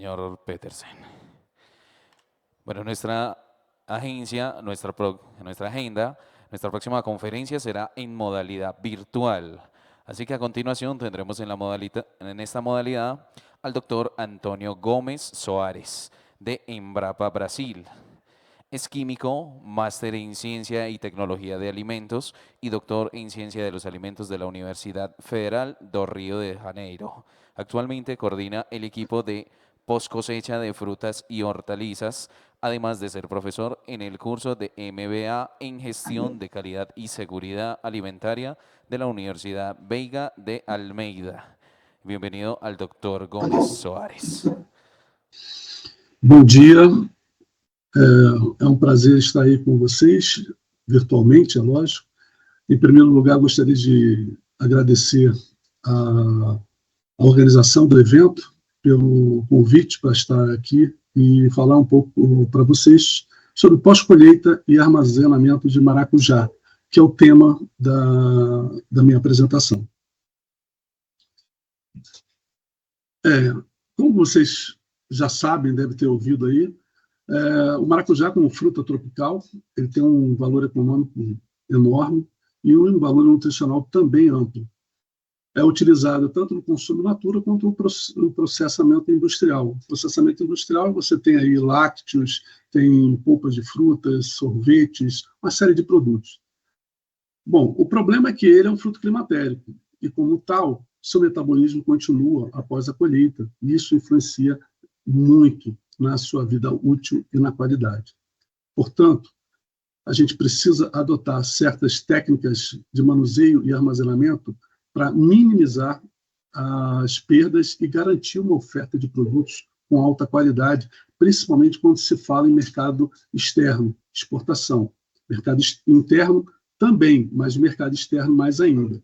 señor Petersen. Bueno, nuestra agenda, nuestra próxima conferencia será en modalidad virtual. Así que a continuación tendremos en esta modalidad al doctor Antonio Gómez Soares, de Embrapa Brasil. Es químico, máster en Ciencia y Tecnología de Alimentos y doctor en Ciencia de los Alimentos de la Universidad Federal do Rio de Janeiro. Actualmente coordina el equipo de post cosecha de frutas y hortalizas, además de ser profesor en el curso de MBA en Gestión de Calidad y Seguridad Alimentaria de la Universidad Veiga de Almeida. Bienvenido al doctor Gómez Soares. Bom dia, é prazer estar aí com vocês, virtualmente, é lógico. Em primeiro lugar, gostaria de agradecer a organização do evento pelo convite para estar aqui e falar um pouco para vocês sobre pós-colheita e armazenamento de maracujá, que é o tema da minha apresentação. Como vocês já sabem, devem ter ouvido aí, o maracujá como fruta tropical, ele tem um valor econômico enorme e um valor nutricional também amplo. É utilizado tanto no consumo in natura quanto no processamento industrial. No processamento industrial você tem aí lácteos, tem polpas de frutas, sorvetes, uma série de produtos. Bom, o problema é que ele é um fruto climatérico e, como tal, seu metabolismo continua após a colheita e isso influencia muito na sua vida útil e na qualidade. Portanto, a gente precisa adotar certas técnicas de manuseio e armazenamento para minimizar as perdas e garantir uma oferta de produtos com alta qualidade, principalmente quando se fala em mercado externo, exportação. Mercado interno também, mas mercado externo mais ainda.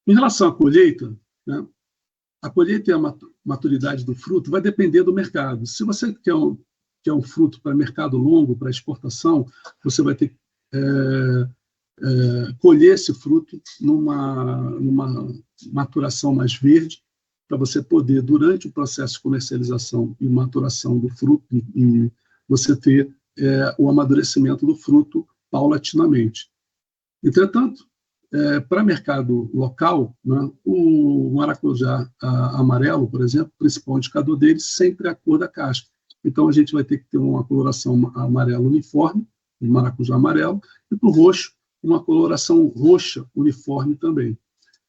Em relação à colheita, né, a colheita e a maturidade do fruto vai depender do mercado. Se você quer um fruto para mercado longo, para exportação, você vai ter que colher esse fruto numa maturação mais verde, para você poder, durante o processo de comercialização e maturação do fruto, e você ter o amadurecimento do fruto paulatinamente. Entretanto, para mercado local, né, o maracujá amarelo, por exemplo, o principal indicador dele sempre é a cor da casca. Então, a gente vai ter que ter uma coloração amarela uniforme, o maracujá amarelo, e para o roxo, uma coloração roxa uniforme também.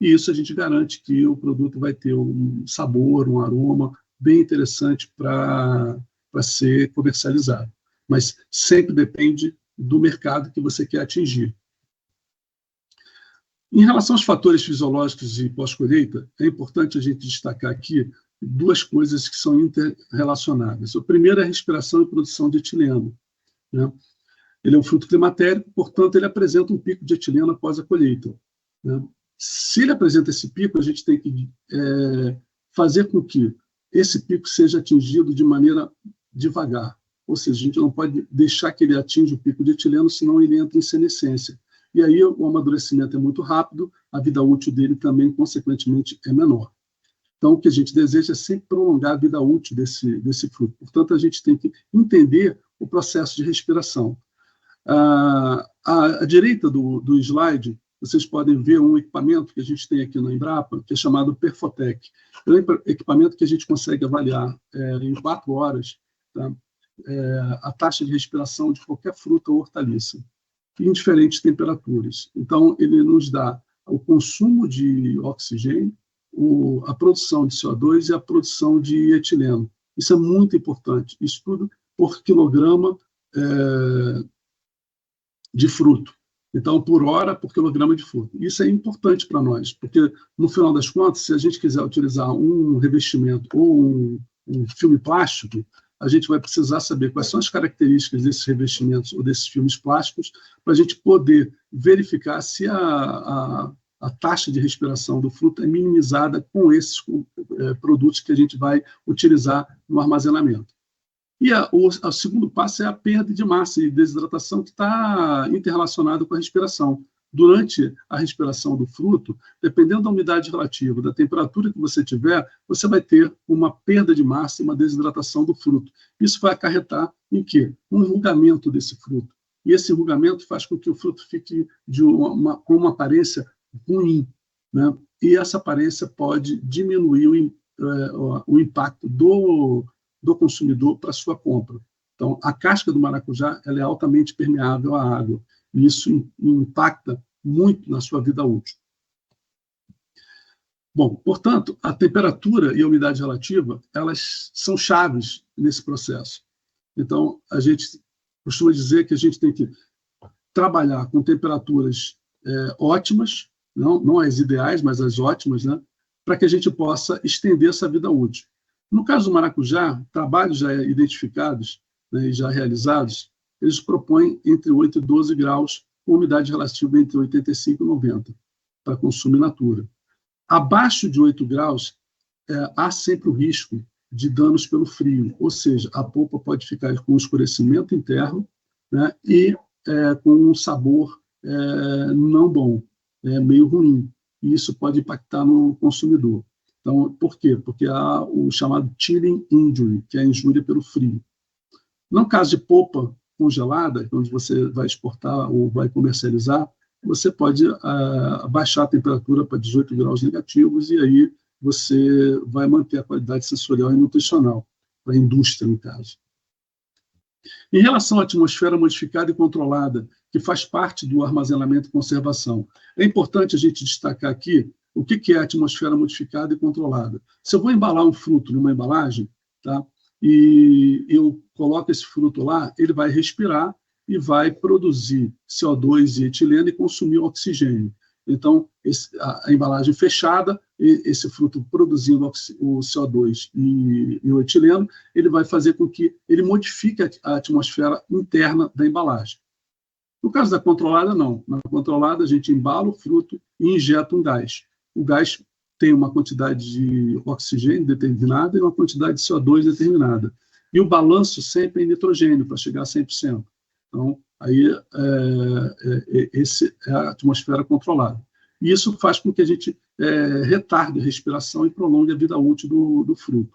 E isso a gente garante que o produto vai ter um sabor, um aroma bem interessante para ser comercializado. Mas sempre depende do mercado que você quer atingir. Em relação aos fatores fisiológicos de pós-colheita, é importante a gente destacar aqui duas coisas que são interrelacionadas. O primeiro é a respiração e produção de etileno, né? Ele é um fruto climatérico, portanto, ele apresenta um pico de etileno após a colheita, né? Se ele apresenta esse pico, a gente tem que fazer com que esse pico seja atingido de maneira devagar. Ou seja, a gente não pode deixar que ele atinja o pico de etileno, senão ele entra em senescência. E aí o amadurecimento é muito rápido, a vida útil dele também, consequentemente, é menor. Então, o que a gente deseja é sempre prolongar a vida útil desse fruto. Portanto, a gente tem que entender o processo de respiração. À direita do slide, vocês podem ver um equipamento que a gente tem aqui na Embrapa, que é chamado Perfotec. É um equipamento que a gente consegue avaliar em 4 horas, tá, a taxa de respiração de qualquer fruta ou hortaliça, em diferentes temperaturas. Então, ele nos dá o consumo de oxigênio, a produção de CO2 e a produção de etileno. Isso é muito importante. Isso tudo por quilograma de fruto. Então, por hora, por quilograma de fruto. Isso é importante para nós, porque, no final das contas, se a gente quiser utilizar um revestimento ou um filme plástico, a gente vai precisar saber quais são as características desses revestimentos ou desses filmes plásticos para a gente poder verificar se a taxa de respiração do fruto é minimizada com esses produtos que a gente vai utilizar no armazenamento. E o segundo passo é a perda de massa e desidratação, que está interrelacionado com a respiração. durante a respiração do fruto, dependendo da umidade relativa, da temperatura que você tiver, você vai ter uma perda de massa e uma desidratação do fruto. Isso vai acarretar em quê? Um enrugamento desse fruto. E esse enrugamento faz com que o fruto fique com uma aparência ruim, né? E essa aparência pode diminuir o impacto do consumidor para a sua compra. Então, a casca do maracujá ela é altamente permeável à água, e isso impacta muito na sua vida útil. Bom, portanto, a temperatura e a umidade relativa, elas são chaves nesse processo. Então, a gente costuma dizer que a gente tem que trabalhar com temperaturas ótimas, não as ideais, mas as ótimas, né, para que a gente possa estender essa vida útil. No caso do maracujá, trabalhos já identificados, né, e já realizados, eles propõem entre 8 e 12 graus, com umidade relativa entre 85 e 90, para consumo in natura. Abaixo de 8 graus, há sempre o risco de danos pelo frio, ou seja, a polpa pode ficar com escurecimento interno, né, e com um sabor não bom, meio ruim, e isso pode impactar no consumidor. Então, por quê? Porque há o chamado chilling injury, que é a injúria pelo frio. No caso de polpa congelada, onde você vai exportar ou vai comercializar, você pode baixar a temperatura para 18 graus negativos e aí você vai manter a qualidade sensorial e nutricional, para a indústria, no caso. Em relação à atmosfera modificada e controlada, que faz parte do armazenamento e conservação, é importante a gente destacar aqui o que é a atmosfera modificada e controlada. Se eu vou embalar um fruto numa embalagem, tá, e eu coloco esse fruto lá, ele vai respirar e vai produzir CO2 e etileno e consumir oxigênio. Então, a embalagem fechada, esse fruto produzindo o CO2 e o etileno, ele vai fazer com que ele modifique a atmosfera interna da embalagem. No caso da controlada, não. Na controlada, a gente embala o fruto e injeta um gás. O gás tem uma quantidade de oxigênio determinada e uma quantidade de CO2 determinada. E o balanço sempre é em nitrogênio, para chegar a 100%. Então, aí essa é a atmosfera controlada. E isso faz com que a gente retarde a respiração e prolongue a vida útil do fruto.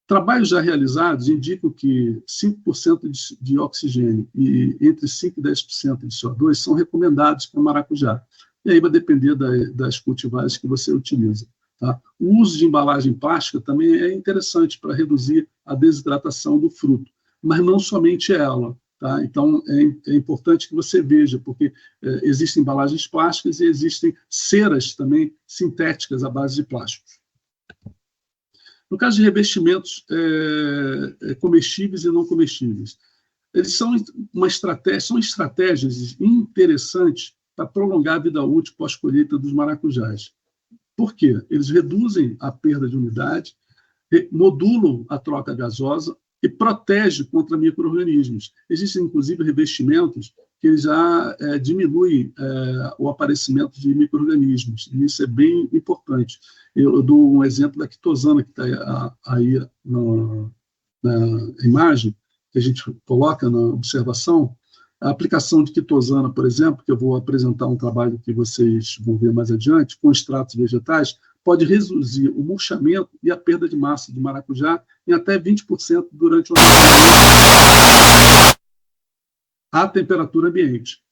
Trabalhos já realizados indicam que 5% de oxigênio e entre 5% e 10% de CO2 são recomendados para o maracujá. E aí vai depender das cultivares que você utiliza. Tá? O uso de embalagem plástica também é interessante para reduzir a desidratação do fruto, mas não somente ela. Tá? Então, é importante que você veja, porque existem embalagens plásticas e existem ceras também sintéticas à base de plásticos. No caso de revestimentos comestíveis e não comestíveis, eles são estratégias interessantes para prolongar a vida útil pós-colheita dos maracujás. Por quê? Eles reduzem a perda de umidade, modulam a troca gasosa e protegem contra micro-organismos. Existem, inclusive, revestimentos que já diminuem o aparecimento de micro-organismos, e isso é bem importante. Eu dou um exemplo da quitosana, que está aí na imagem, que a gente coloca na observação. A aplicação de quitosana, por exemplo, que eu vou apresentar um trabalho que vocês vão ver mais adiante, com extratos vegetais, pode reduzir o murchamento e a perda de massa de maracujá em até 20% durante o à temperatura ambiente.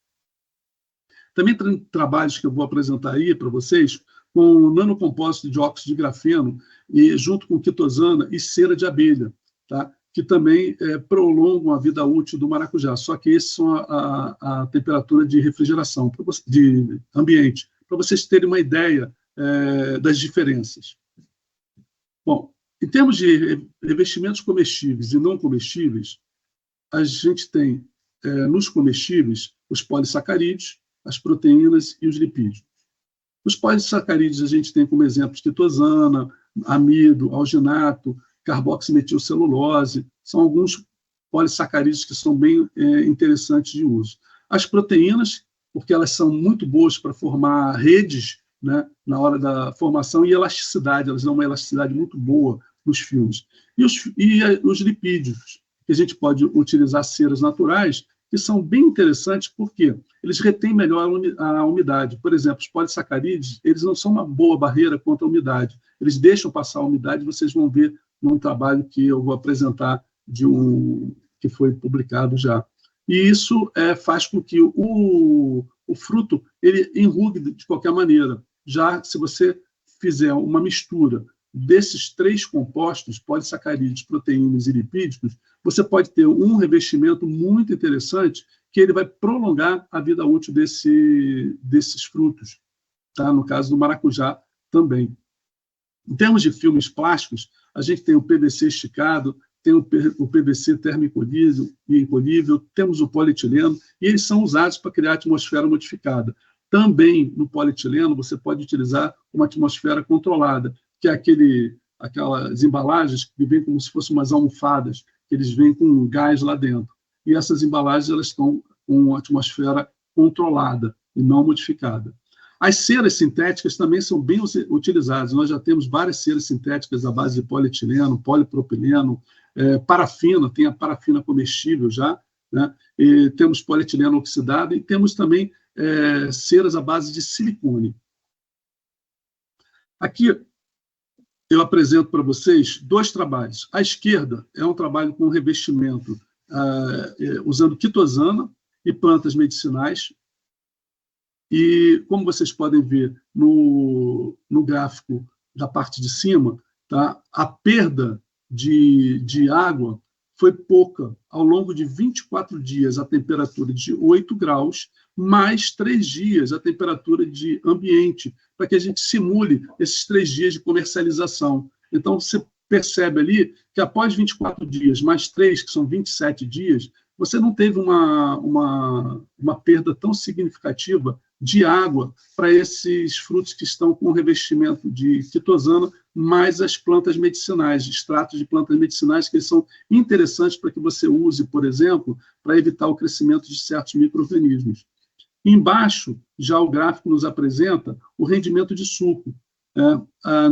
Também tem trabalhos que eu vou apresentar aí para vocês com nanocompósito de óxido de grafeno e junto com quitosana e cera de abelha, tá? Que também prolongam a vida útil do maracujá, só que esses são a temperatura de refrigeração, de ambiente, para vocês terem uma ideia das diferenças. Bom, em termos de revestimentos comestíveis e não comestíveis, a gente tem nos comestíveis os polissacarídeos, as proteínas e os lipídios. Os polissacarídeos a gente tem como exemplos quitosana, amido, alginato, carboximetilcelulose, são alguns polissacarídeos que são bem interessantes de uso. As proteínas, porque elas são muito boas para formar redes, né, na hora da formação, e elasticidade, elas dão uma elasticidade muito boa nos filmes. E os lipídios, que a gente pode utilizar ceras naturais, que são bem interessantes porque eles retêm melhor a umidade. Por exemplo, os polissacarídeos, eles não são uma boa barreira contra a umidade. Eles deixam passar a umidade, vocês vão ver num trabalho que eu vou apresentar que foi publicado já. E isso faz com que o fruto ele enrugue de qualquer maneira. Já se você fizer uma mistura desses 3 compostos, polissacarídeos, proteínas e lipídicos, você pode ter um revestimento muito interessante que ele vai prolongar a vida útil desses frutos, tá? No caso do maracujá também. Em termos de filmes plásticos, a gente tem o PVC esticado, tem o PVC termoencolhível, temos o polietileno, e eles são usados para criar atmosfera modificada. Também, no polietileno, você pode utilizar uma atmosfera controlada, que é aquelas embalagens que vêm como se fossem umas almofadas, que eles vêm com gás lá dentro. E essas embalagens elas estão com uma atmosfera controlada e não modificada. As ceras sintéticas também são bem utilizadas. Nós já temos várias ceras sintéticas à base de polietileno, polipropileno, parafina, tem a parafina comestível já, né? E temos polietileno oxidado e temos também ceras à base de silicone. Aqui eu apresento para vocês 2 trabalhos. À esquerda é um trabalho com revestimento usando quitosana e plantas medicinais. E, como vocês podem ver no gráfico da parte de cima, tá? A perda de água foi pouca. Ao longo de 24 dias, a temperatura de 8 graus, mais 3 dias a temperatura de ambiente, para que a gente simule esses 3 dias de comercialização. Então, você percebe ali que após 24 dias, mais 3, que são 27 dias, você não teve uma perda tão significativa de água para esses frutos que estão com revestimento de quitosana, mais as plantas medicinais, extratos de plantas medicinais, que eles são interessantes para que você use, por exemplo, para evitar o crescimento de certos micro-organismos. Embaixo, já o gráfico nos apresenta o rendimento de suco.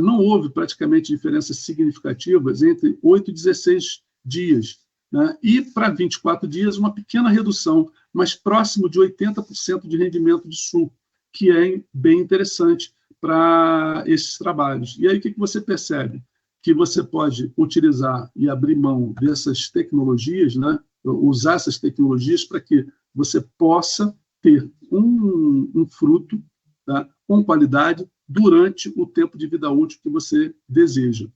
Não houve praticamente diferenças significativas entre 8 e 16 dias. Né? E para 24 dias, uma pequena redução, mas próximo de 80% de rendimento de suco, que é bem interessante para esses trabalhos. E aí o que você percebe? Que você pode utilizar e abrir mão dessas tecnologias, né? Usar essas tecnologias para que você possa ter um fruto, tá? Com qualidade durante o tempo de vida útil que você deseja.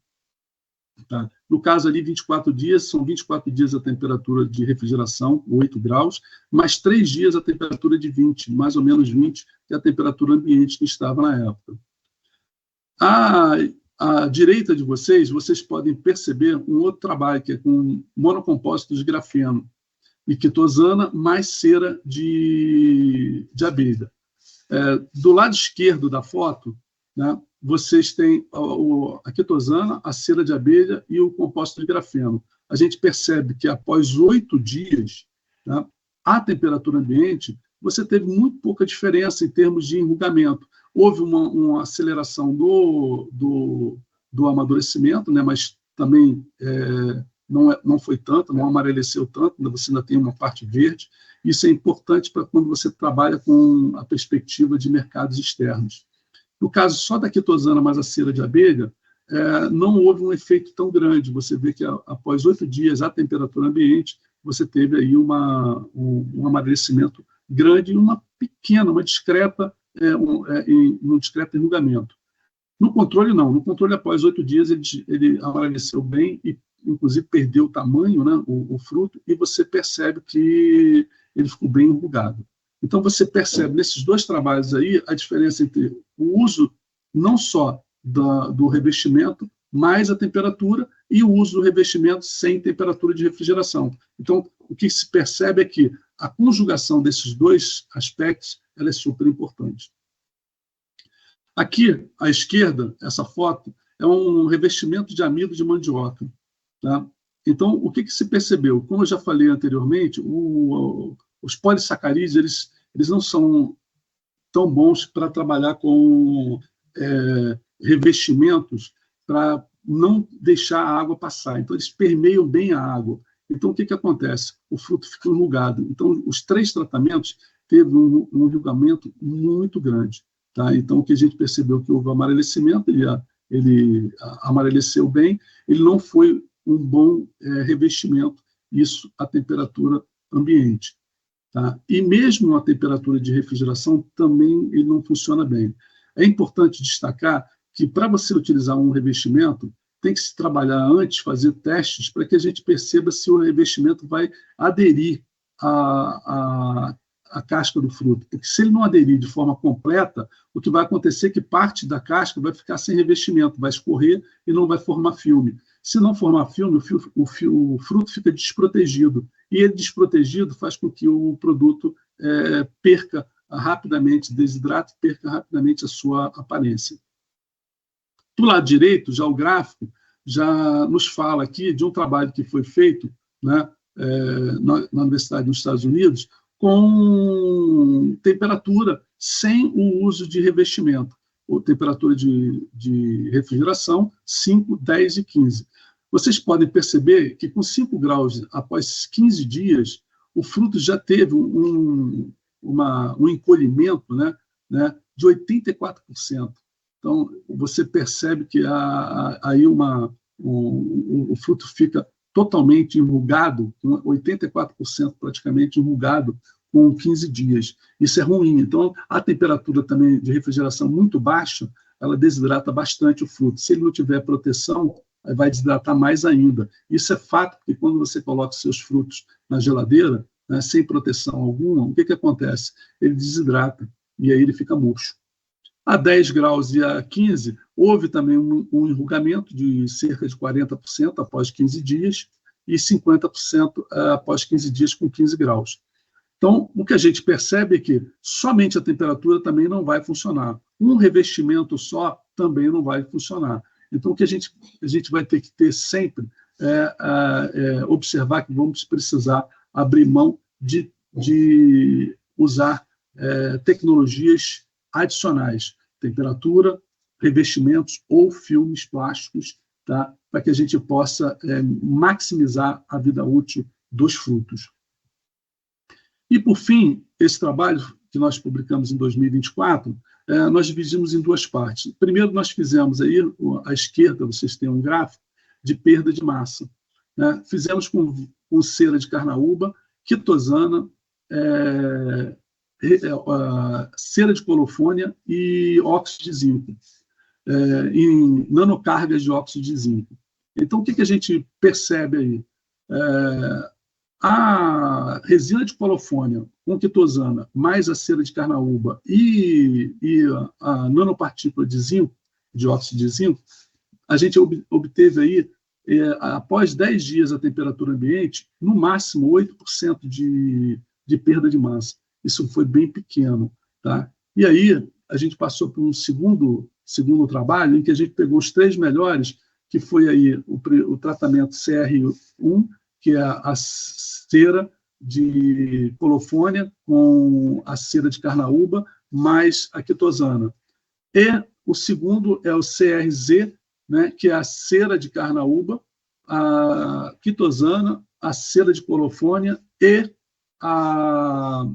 Tá? No caso ali, 24 dias, são 24 dias a temperatura de refrigeração, 8 graus, mais 3 dias a temperatura de 20, mais ou menos 20, que é a temperatura ambiente que estava na época. À direita de vocês podem perceber um outro trabalho, que é com monocompósito de grafeno e quitosana, mais cera de abelha. Do lado esquerdo da foto, né, vocês têm a quitosana, a cera de abelha e o compósito de grafeno. A gente percebe que após 8 dias, né, a temperatura ambiente, você teve muito pouca diferença em termos de enrugamento. Houve uma aceleração do amadurecimento, né, mas também não foi tanto, não amareleceu tanto, você ainda tem uma parte verde. Isso é importante para quando você trabalha com a perspectiva de mercados externos. No caso só da quitosana mais a cera de abelha, não houve um efeito tão grande. Você vê que após 8 dias, a temperatura ambiente, você teve aí um amadurecimento grande e uma discreta, um discreto enrugamento. No controle, não. No controle, após 8 dias, ele amadureceu bem e, inclusive, perdeu o tamanho, né, o fruto, e você percebe que ele ficou bem enrugado. Então, você percebe nesses 2 trabalhos aí a diferença entre o uso não só do revestimento, mais a temperatura, e o uso do revestimento sem temperatura de refrigeração. Então, o que se percebe é que a conjugação desses 2 aspectos ela é super importante. Aqui, à esquerda, essa foto, é um revestimento de amido de mandioca. Tá? Então, o que se percebeu? Como eu já falei anteriormente, os polissacarídeos eles não são tão bons para trabalhar com revestimentos para não deixar a água passar. Então, eles permeiam bem a água. Então, o que acontece? O fruto fica enrugado. Então, os 3 tratamentos teve um enrugamento muito grande. Tá? Então, o que a gente percebeu que houve amarelecimento, ele amareleceu bem, ele não foi um bom revestimento, isso a temperatura ambiente. Tá? E mesmo a temperatura de refrigeração também ele não funciona bem. É importante destacar que para você utilizar um revestimento, tem que se trabalhar antes, fazer testes para que a gente perceba se o revestimento vai aderir à casca do fruto. Porque se ele não aderir de forma completa, o que vai acontecer é que parte da casca vai ficar sem revestimento, vai escorrer e não vai formar filme. Se não formar filme, o fruto fica desprotegido. E ele desprotegido faz com que o produto perca rapidamente, desidrate, perca rapidamente a sua aparência. Do lado direito, já o gráfico já nos fala aqui de um trabalho que foi feito, né, na Universidade dos Estados Unidos, com temperatura sem o uso de revestimento, ou temperatura de refrigeração, 5, 10 e 15. Vocês podem perceber que com 5 graus, após 15 dias, o fruto já teve um encolhimento, né, de 84%. Então, você percebe que aí o fruto fica totalmente enrugado, com 84% praticamente enrugado, com 15 dias. Isso é ruim. Então, a temperatura também de refrigeração muito baixa, ela desidrata bastante o fruto. Se ele não tiver proteção, vai desidratar mais ainda. Isso é fato, porque quando você coloca seus frutos na geladeira, né, sem proteção alguma, o que acontece? Ele desidrata, e aí ele fica murcho. A 10 graus e a 15, houve também um enrugamento de cerca de 40% após 15 dias e 50% após 15 dias com 15 graus. Então, o que a gente percebe é que somente a temperatura também não vai funcionar. Um revestimento só também não vai funcionar. Então, o que a gente vai ter que ter sempre observar que vamos precisar abrir mão de usar tecnologias adicionais, temperatura, revestimentos ou filmes plásticos, tá? Para que a gente possa maximizar a vida útil dos frutos. E, por fim, esse trabalho que nós publicamos em 2024, nós dividimos em 2 partes. Primeiro, nós fizemos aí, à esquerda, vocês têm um gráfico de perda de massa. Né? Fizemos com cera de carnaúba, quitosana, cera de colofônia e óxido de zinco, em nanocargas de óxido de zinco. Então, o que a gente percebe aí? A resina de colofônia com quitosana, mais a cera de carnaúba e a nanopartícula de zinco, de óxido de zinco, a gente obteve aí, após 10 dias a temperatura ambiente, no máximo 8% de perda de massa. Isso foi bem pequeno. Tá? E aí a gente passou por um segundo trabalho em que a gente pegou os 3 melhores, que foi aí o tratamento CR1, que é a cera de colofônia com a cera de carnaúba mais a quitosana. E o segundo é o CRZ, né, que é a cera de carnaúba, a quitosana, a cera de colofônia e a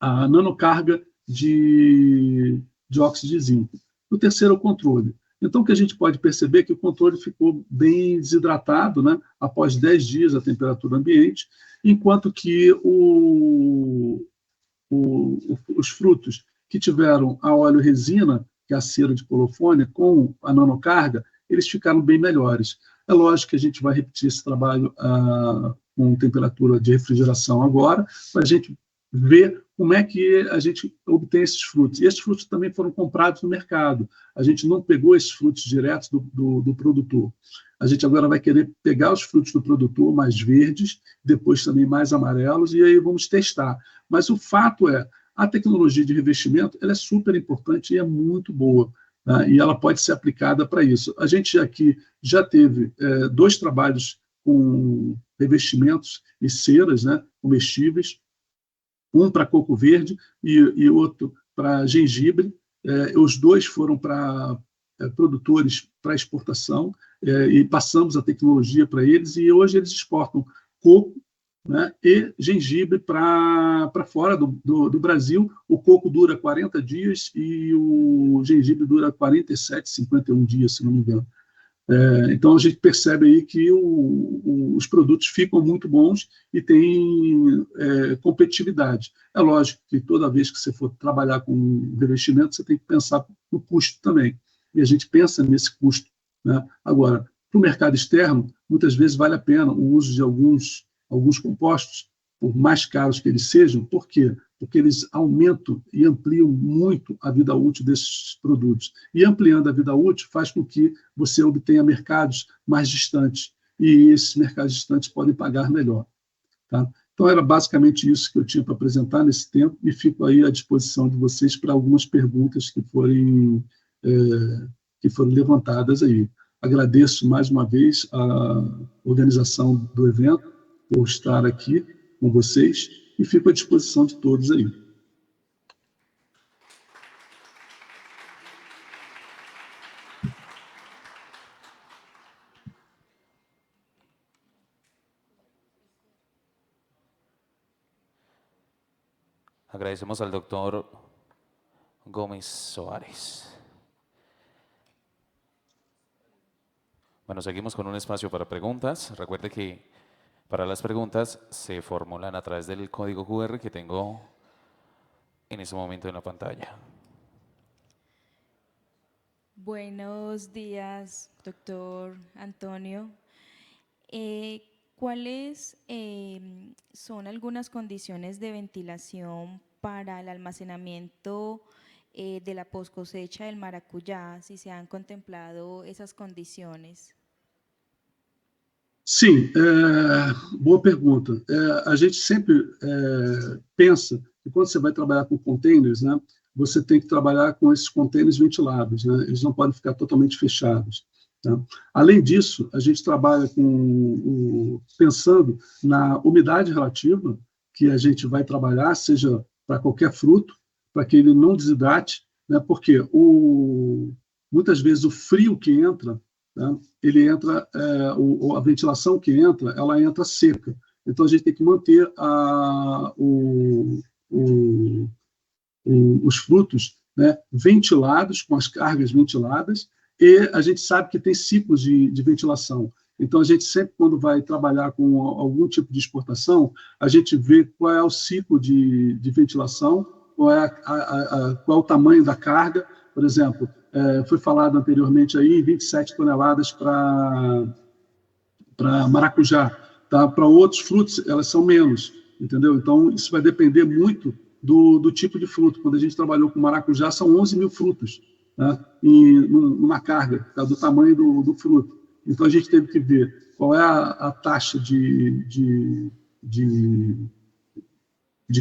nanocarga de óxido de zinco. O terceiro é o controle. Então, o que a gente pode perceber é que o controle ficou bem desidratado, né, após 10 dias a temperatura ambiente, enquanto que os frutos que tiveram a óleo resina, que é a cera de colofônia, com a nanocarga, eles ficaram bem melhores. É lógico que a gente vai repetir esse trabalho com temperatura de refrigeração agora, para a gente ver como é que a gente obtém esses frutos. E esses frutos também foram comprados no mercado. A gente não pegou esses frutos diretos do produtor. A gente agora vai querer pegar os frutos do produtor mais verdes, depois também mais amarelos, e aí vamos testar. Mas o fato é, a tecnologia de revestimento ela é super importante e é muito boa. Tá? E ela pode ser aplicada para isso. A gente aqui já teve 2 trabalhos com revestimentos e ceras, né, comestíveis, um para coco verde e outro para gengibre. Os 2 foram para produtores para exportação, e passamos a tecnologia para eles, e hoje eles exportam coco, né, e gengibre para fora do Brasil. O coco dura 40 dias e o gengibre dura 47, 51 dias, se não me engano. Então, a gente percebe aí que os produtos ficam muito bons e têm competitividade. É lógico que toda vez que você for trabalhar com revestimento, você tem que pensar no custo também. E a gente pensa nesse custo, né? Agora, para o mercado externo, muitas vezes vale a pena o uso de alguns compostos, por mais caros que eles sejam. Por quê? Porque eles aumentam e ampliam muito a vida útil desses produtos. E ampliando a vida útil faz com que você obtenha mercados mais distantes, e esses mercados distantes podem pagar melhor. Tá? Então, era basicamente isso que eu tinha para apresentar nesse tempo, e fico aí à disposição de vocês para algumas perguntas que forem levantadas aí. Agradeço mais uma vez a organização do evento por estar aqui com vocês, e fico à disposição de todos aí. Agradecemos al doctor Gómez Soares. Bueno, seguimos con un espacio para preguntas. Recuerde que para las preguntas se formulan a través del código QR que tengo en este momento en la pantalla. Buenos días, doctor Antonio. ¿Cuáles son algunas condiciones de ventilación para el almacenamiento de la poscosecha del maracuyá, si se han contemplado esas condiciones? Sim, boa pergunta. A gente sempre pensa que quando você vai trabalhar com containers, né, você tem que trabalhar com esses containers ventilados, né? Eles não podem ficar totalmente fechados. Tá? Além disso, a gente trabalha pensando na umidade relativa que a gente vai trabalhar, seja para qualquer fruto, para que ele não desidrate, né? Porque muitas vezes o frio que entra, né, ele entra, a ventilação que entra, ela entra seca. Então, a gente tem que manter os frutos, né, ventilados, com as cargas ventiladas, e a gente sabe que tem ciclos de ventilação. Então, a gente sempre, quando vai trabalhar com algum tipo de exportação, a gente vê qual é o ciclo de ventilação, qual é o tamanho da carga. Por exemplo, foi falado anteriormente aí 27 toneladas para maracujá. Tá? Para outros frutos, elas são menos, entendeu? Então, isso vai depender muito do tipo de fruto. Quando a gente trabalhou com maracujá, são 11 mil frutos, né, numa carga, tá, do tamanho do fruto. Então, a gente teve que ver qual é a taxa de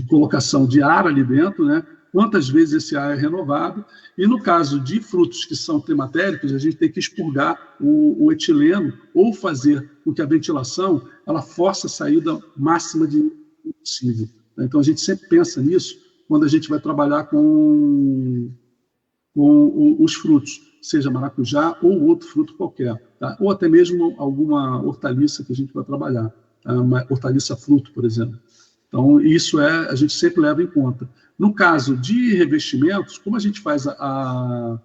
colocação de ar ali dentro, né, quantas vezes esse ar é renovado, e no caso de frutos que são climatéricos, a gente tem que expurgar o etileno ou fazer com que a ventilação ela force a saída máxima de possível. Então, a gente sempre pensa nisso quando a gente vai trabalhar com os frutos, seja maracujá ou outro fruto qualquer, tá? Ou até mesmo alguma hortaliça que a gente vai trabalhar, tá? Uma hortaliça-fruto, por exemplo. Então, isso a gente sempre leva em conta. No caso de revestimentos, como a gente faz a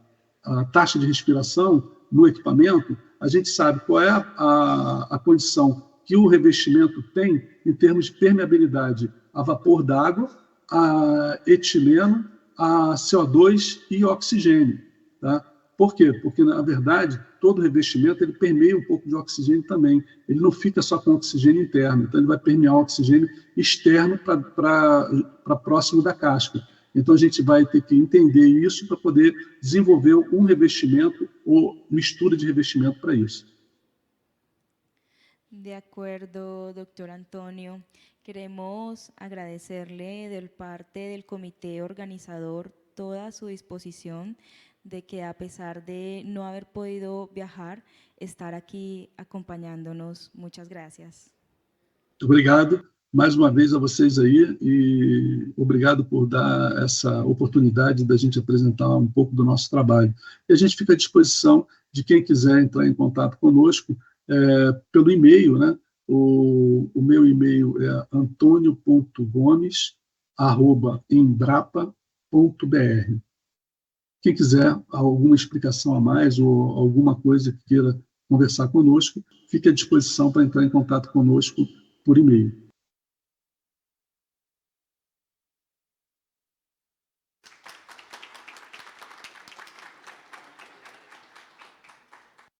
taxa de respiração no equipamento, a gente sabe qual é a condição que o revestimento tem em termos de permeabilidade a vapor d'água, a etileno, a CO2 e oxigênio. Tá? Por quê? Porque, na verdade, todo revestimento ele permeia um pouco de oxigênio também. Ele não fica só com oxigênio interno, então ele vai permear o oxigênio externo para próximo da casca. Então, a gente vai ter que entender isso para poder desenvolver um revestimento ou mistura de revestimento para isso. De acuerdo, doctor Antonio. Queremos agradecerle de parte del comité organizador toda su disposición de que, a pesar de no haber podido viajar, estar aquí acompañándonos. Muchas gracias. Obrigado mais uma vez a vocês aí, e obrigado por dar essa oportunidade da gente apresentar um pouco do nosso trabalho. E a gente fica à disposição de quem quiser entrar em contato conosco pelo e-mail, né? O meu e-mail é antonio.gomes@embrapa.br. Quem quiser alguma explicação a mais ou alguma coisa que queira conversar conosco, fique à disposição para entrar em contato conosco por e-mail.